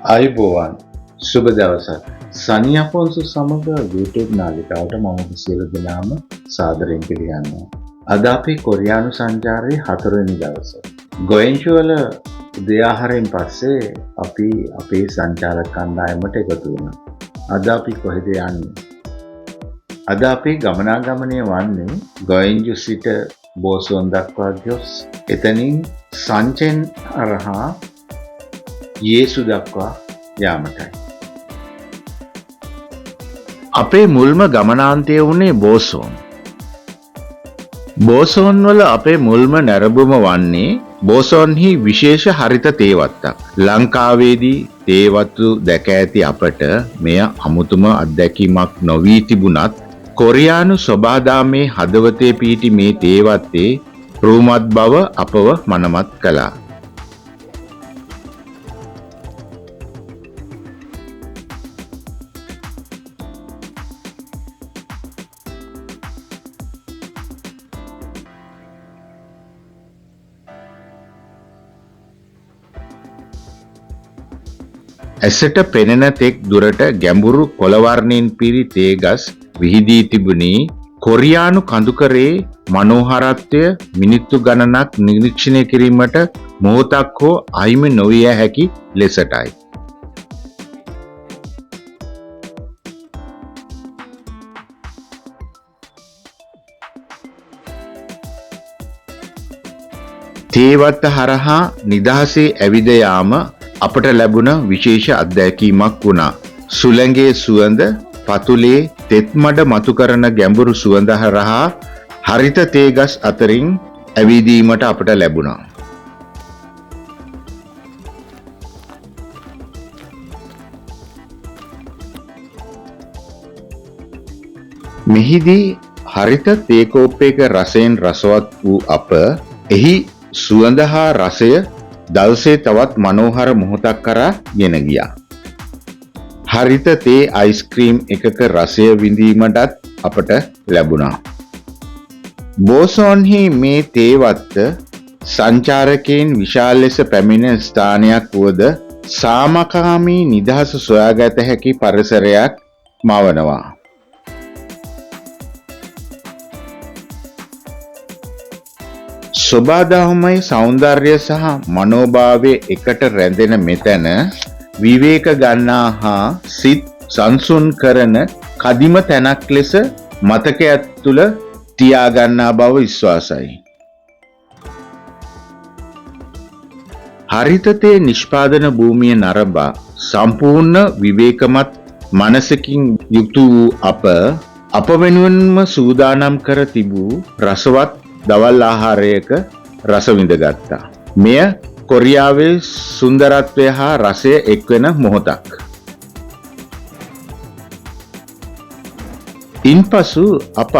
අයිබෝවන් සුබ දවසක් සනි අපොන්සු සමග YouTube නාලිකාවට මම සියලු දෙනාම සාදරයෙන් පිළිගන්නවා. අද අපි කොරියානු සංචාරයේ 4 වෙනි දවස. ගොයෙන්චු වල උදයාහාරයෙන් පස්සේ අපි අපේ සංචාරක කණ්ඩායමට එකතු වුණා. අද අපි කොහෙද යන්නේ? අද අපේ ගමනාගමනය වන්නේ ගොයෙන්චු සිට බෝසොන් දක්වා ගොස් එතනින් සංචෙන් හරහා යේසු දක්වා යාමටයි. අපේ මුල්ම ගමනාන්තය වුණේ බෝසෝන්. බෝසෝන් වල අපේ මුල්ම නැරඹුම වන්නේ බෝසෝන්හි විශේෂ හරිත තේවත්තක්. ලංකාවේදී තේවත්තු දැක ඇති අපට මෙය අමුතුම අත්දැකීමක් නොවී තිබුණත් කොරියානු සොබාදාමේ හදවතේ පිහිටි මේ තේවත්තේ රූමත් බව අපව මනමත් කළා. ඇසට පෙනෙන තෙක් දුරට ගැඹුරු කොළ වර්ණයෙන් පිරි තේ ගස් විහිදී තිබුණි. කොරියානු කඳුකරේ මනෝහරත්වය මිනිත්තු ගණනක් නිරීක්ෂණය කිරීමට මොහොතක් හෝ අහිමි නොවිය හැකි ලෙසටයි. තේවත්ත හරහා නිදහසේ ඇවිද යාම අපට ලැබුණ විශේෂ අත්දැකීමක් වුණා. සුළඟේ සුවඳ, පතුලේ තෙත් මඩ මතු කරන ගැඹුරු සුවඳ හරහා හරිත තේ ගස් අතරින් ඇවිදීමට අපට ලැබුණා. මෙහිදී හරිත තේ කෝප්පයක රසයෙන් රසවත් වූ අප එහි සුවඳ හා රසය දවසේ තවත් මනෝහර මොහොතක් කරා ගෙන ගියා. හරිත තේ අයිස්ක්‍රීම් එකක රසය විඳීමටත් අපට ලැබුණා. බෝසෝන්හි මේ තේවත්ත සංචාරකයන් විශාල ලෙස පැමිණෙන ස්ථානයක් වුවද සාමකාමී නිදහස සොයාගත හැකි පරිසරයක් මවනවා. සොබාදහමයි සෞන්දර්ය සහ මනෝභාවය එකට රැඳෙන මෙතැන විවේක ගන්නා හා සිත් සංසුන් කරන කදිම තැනක් ලෙස මතකයක් තුළ තියාගන්නා බව විශ්වාසයි. හරිත තේ නිෂ්පාදන භූමිය නරඹා සම්පූර්ණ විවේකමත් මනසකින් යුතු වූ අප වෙනුවෙන්ම සූදානම් කර තිබූ රසවත් දවල් ආහාරයක රස විඳගත්තා. මෙය කොරියාවේ සුන්දරත්වය හා රසය එක්වෙන මොහොතක්. ඉන්පසු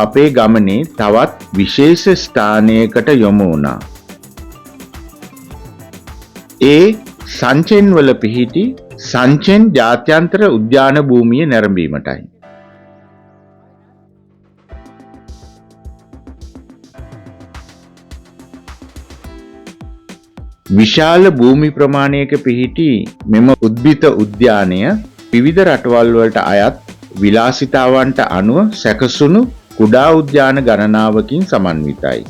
අපේ ගමනේ තවත් විශේෂ ස්ථානයකට යොමු වුණා. ඒ සංචෙන් වල පිහිටි සංචෙන් ජාත්‍යන්තර උද්‍යාන භූමිය නැරඹීමටයි. විශාල භූමි ප්‍රමාණයක පිහිටි මෙම උද්භිත උද්‍යානය විවිධ රටවල් වලට අයත් විලාසිතාවන්ට අනුව සැකසුණු කුඩා උද්‍යාන ගණනාවකින් සමන්විතයි.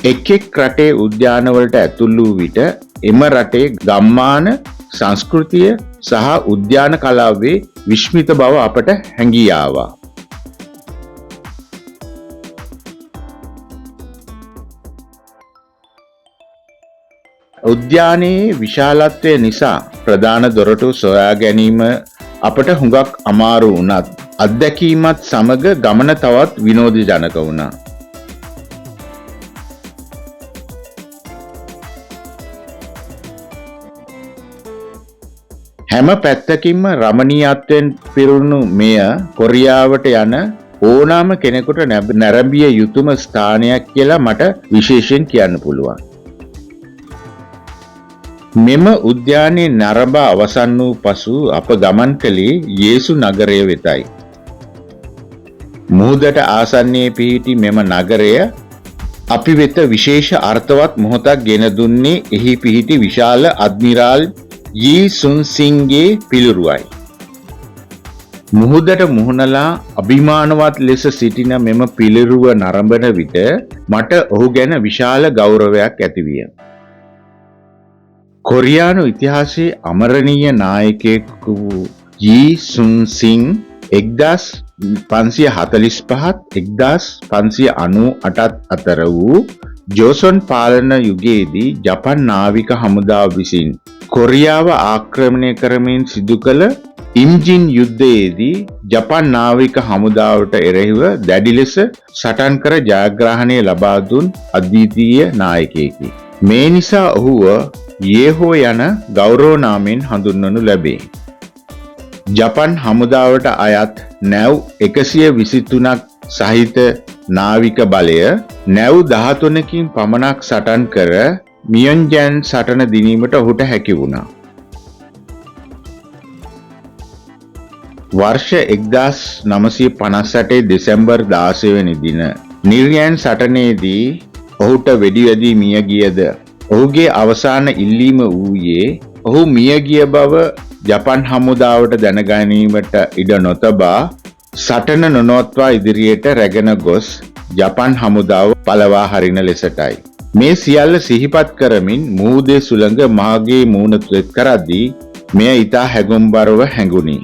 එක් රටේ උද්‍යානවලට ඇතුල් වූ විට එම රටේ ගම්මාන සංස්කෘතිය සහ උද්‍යාන කලාවේ විස්මිත බව අපට හැඟී ආවා. උද්‍යානයේ විශාලත්වය නිසා ප්‍රධාන දොරටු සොයා ගැනීම අපට හුඟක් අමාරු වුණත් අත්දැකීමත් සමග ගමන තවත් විනෝදජනක වුණා. හැම පැත්තකින්ම රමණීයත්වයෙන් පිරුණු මෙය කොරියාවට යන ඕනෑම කෙනෙකුට නැරඹිය යුතුම ස්ථානයක් කියලා මට විශේෂයෙන් කියන්න පුළුවන්. මෙම උද්‍යානයේ නරඹා අවසන් වූ පසු අප ගමන් කළේ යේසු නගරය වෙතයි. මුහුදට ආසන්නයේ පිහිටි මෙම නගරය අපි වෙත විශේෂ අර්ථවත් මොහොතක් ගෙන දුන්නේ එහි පිහිටි විශාල අද්මිරාල් යී සුන් සින්ගේ පිළිරුවයි. මුහුදට මුහුණලා අභිමානවත් ලෙස සිටින මෙම පිළිරුව නරඹන විට මට ඔහු ගැන විශාල ගෞරවයක් ඇතිවිය. කොරියානු ඉතිහාසයේ අමරණීය නායකයෙකු යී සුන් සින් 1545-1598 අතර වූ ජෝසොන් පාලන යුගයේදී ජපන් නාවික හමුදාව විසින් කොරියාව ආක්‍රමණය කරමින් සිදු කළ ඉම්ජින් යුද්ධයේදී ජපන් නාවික හමුදාවට එරෙහිව දැඩි ලෙස සටන් කර ජයග්‍රහණය ලබා දුන් අද්විතීය නායකයෙකි. මේ නිසා ඔහුව යේහෝ යන ගෞරව නාමයෙන් හඳුන්වනු ලැබේ. ජපන් හමුදාවට අයත් නැව් 123ක් සහිත නාවික බලය නැව් 13කින් පමණක් සටන් කර මියොන්ජෑන් සටන දිනීමට ඔහුට හැකි වුණා. වර්ෂ 1958 දෙසැම්බර් 16 වෙනි දින නිර්යෑන් සටනේදී ඔහුට වෙඩි වැදී මිය ගියද ඔහුගේ අවසාන ඉල්ලීම වූයේ ඔහු මිය ගිය බව ජපන් හමුදාවට දැනගැනීමට ඉඩ නොතබා සටන නොනවත්වා ඉදිරියට රැගෙන ගොස් ජපන් හමුදාව පළවා හරින ලෙසටයි. මේ සියල්ල සිහිපත් කරමින් මුහුදේ සුළඟ මාගේ මූණ තෙත් කරද්දී මෙය ඊතා හැඟුම්බරව හැඟුණි.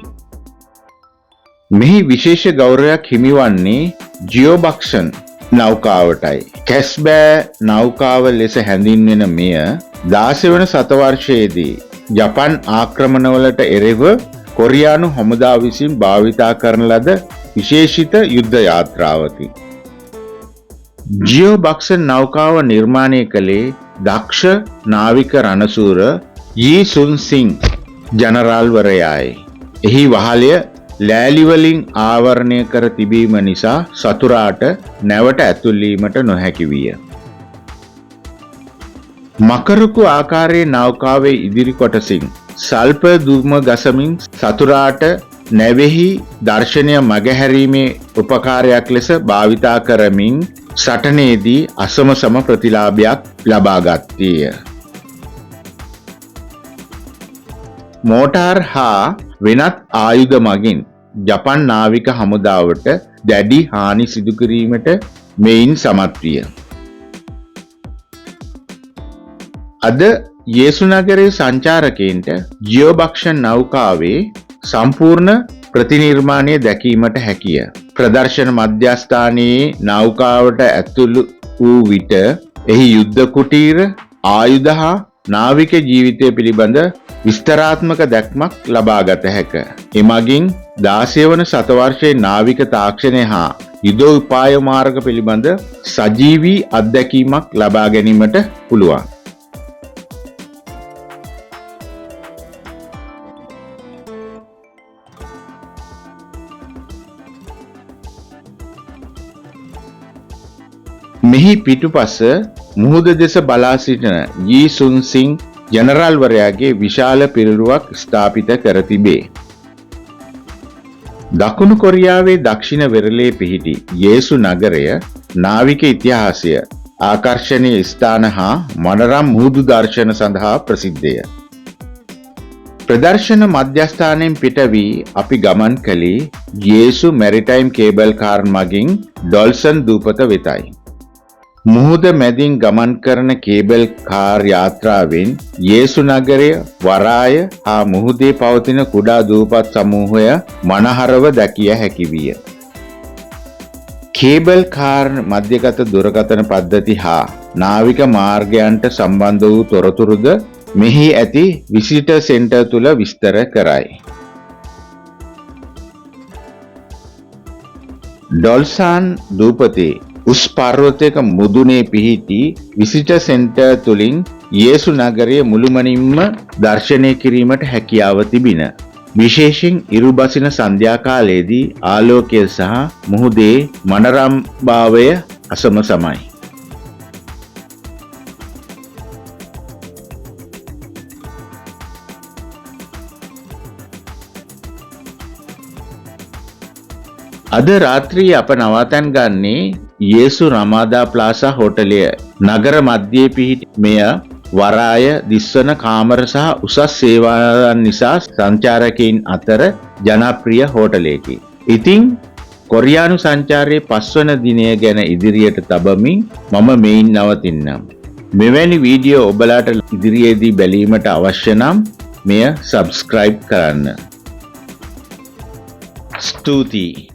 මෙහි විශේෂ ගෞරවයක් හිමිවන්නේ ජියෝබක්ෂන් නෞකාවටයි. කැස්බෑ නෞකාව ලෙස හැඳින්වෙන මෙය 16 වන සතවර්ෂයේදී ජපන් ආක්‍රමණවලට එරෙහිව කොරියානු හමුදාව විසින් භාවිතා කරන ලද විශේෂිත යුද්ධ යාත්‍රාවකි. ජියෝබක්ෂන් නෞකාව නිර්මාණය කළේ දක්ෂ නාවික රණසූර යී සුන් සින් ජනරාල්වරයායි. එහි වහලය ලෑලි වලින් ආවරණය කර තිබීම නිසා සතුරාට නැවට ඇතුල් වීමට නොහැකි විය. මකරුකු ආකාරයේ නෞකාවේ ඉදිරි කොටසින් සල්ප දුම ගසමින් සතුරාට නැවෙහි දර්ශනය මගහැරීමේ උපකාරයක් ලෙස භාවිතා කරමින් සටනේදී අසමසම ප්‍රතිලාභයක් ලබා ගත්තේය. මෝටාර් හා වෙනත් ආයුධ මගින් ජපන් නාවික හමුදාවට දැඩි හානි සිදු කිරීමට මෙයින් සමත් විය. අද යේසු නගරයේ සංචාරකයන්ට ජියෝබක්ෂන් නෞකාවේ සම්පූර්ණ ප්‍රතිනිර්මාණය දැකීමට හැකිය. ප්‍රදර්ශන මධ්‍යස්ථානයේ නෞකාවට ඇතුළු වූ විට එහි යුද්ධ කුටීර, ආයුධ හා නාවික ජීවිතය පිළිබඳ විස්තරාත්මක දැක්මක් ලබාගත හැක. එමගින් 16 වන සතවර්ෂයේ නාවික තාක්ෂණය හා යුද උපාය මාර්ග පිළිබඳ සජීවී අත්දැකීමක් ලබා ගැනීමට පුළුවන්. මෙහි පිටුපස මුහුද දෙස බලා සිටින යී සුන් සින් ජනරාල්වරයාගේ විශාල පිළිරුවක් ස්ථාපිත කර තිබේ. දකුණු කොරියාවේ දක්ෂිණ වෙරළේ පිහිටි යේසු නගරය නාවික ඉතිහාසය, ආකර්ෂණීය ස්ථාන හා මනරම් මුහුදු දර්ශන සඳහා ප්‍රසිද්ධය. ප්‍රදර්ශන මධ්‍යස්ථානයෙන් පිට වී අපි ගමන් කළේ යේසු මැරිටයිම් කේබල් කාර් මගින් ඩොල්සන් දූපත වෙතයි. මුහුද මැදින් ගමන් කරන කේබල් කාර් යාත්‍රාවෙන් යේසු නගරය, වරාය හා මුහුදේ පවතින කුඩා දූපත් සමූහය මනහරව දැකිය හැකි විය. කේබල් කාර් මධ්‍යගත දුරකථන පද්ධති හා නාවික මාර්ගයන්ට සම්බන්ධ වූ තොරතුරුද මෙහි ඇති විසිටර් සෙන්ටර් තුල විස්තර කරයි. ඩොල්සාන් දූපතේ උස් පර්වතයක මුදුනේ පිහිටි විසිටර් සෙන්ටර් තුලින් යේසු නගරය මුළුමනින්ම දර්ශනය කිරීමට හැකියාව තිබින. විශේෂයෙන් ඉරුබසින සන්ධ්‍යා කාලයේදී ආලෝකය සහ මුහුදේ මනරම්භාවය අසමසමයි. අද රාත්‍රියේ අප නවාතැන් ගන්නේ යේසු රමාදා ප්ලාසා හෝටලය. නගර මධ්‍යයේ පිහිටි මෙය වරාය දිස්වන කාමර සහ උසස් සේවාවන් නිසා සංචාරකයින් අතර ජනප්‍රිය හෝටලයකි. ඉතින් කොරියානු සංචාරයේ 5 වන දිනය ගැන ඉදිරියට තබමින් මම මෙයින් නවතින්නම්. මෙවැනි වීඩියෝ ඔබලාට ඉදිරියේදී බැලීමට අවශ්‍ය නම් මෙය සබ්ස්ක්‍රයිබ් කරන්න. ස්තුතියි.